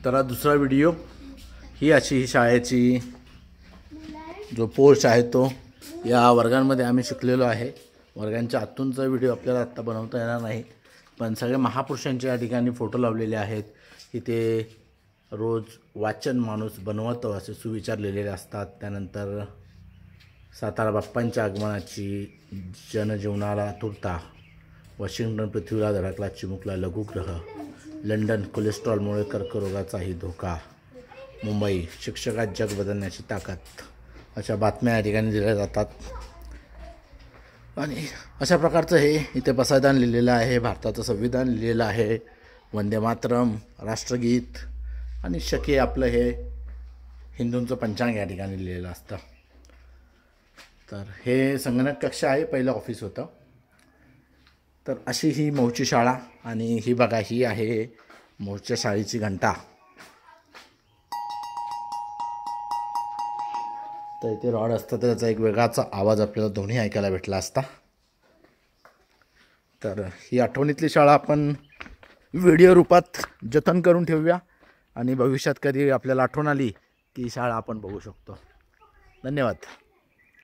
तर दुसरा व्हिडिओ ही अशी ही शाळेची जो पोर्च आहे तो या वर्गांमध्ये आम्ही शिकलेलो आहे। वर्गांच्या आतूनचा व्हिडिओ आपल्याला आत्ता बनवता येणार नाही, पण सगळे महापुरुषांचे या ठिकाणी फोटो लावलेले आहेत। इथे रोज वाचन माणूस बनवतो असे सुविचार लिहिलेले असतात। त्यानंतर सातारा बाप्पांच्या आगमनाची, जनजीवनाला आतुरता, वॉशिंग्टन पृथ्वीला धडकला चिमुकला लघुग्रह, लंडन कोलेस्ट्रॉलमुळे कर्करोगाचाही धोका, मुंबई शिक्षकात जग बदलण्याची ताकद, अशा बातम्या या ठिकाणी दिल्या जातात। आणि अशा प्रकारचं हे इथे पसायदान लिहिलेलं आहे, भारताचं संविधान लिहिलेलं आहे, वंदे मातरम, राष्ट्रगीत आणि शके आपलं हे हिंदूंचं पंचांग या ठिकाणी लिहिलेलं असतं। तर हे संगणक कक्ष आहे, पहिलं ऑफिस होतं। तर अशी ही मौची शाळा आणि ही बघा ही आहे मौच्या शाळेची घंटा। तर इथे रॉड असतं तर त्याचा एक वेगळाच आवाज आपल्याला दोन्ही ऐकायला भेटला असता। तर ही आठवणीतली शाळा आपण व्हिडिओ रूपात जतन करून ठेवूया आणि भविष्यात कधी आपल्याला आठवण आली की शाळा आपण बघू शकतो। धन्यवाद।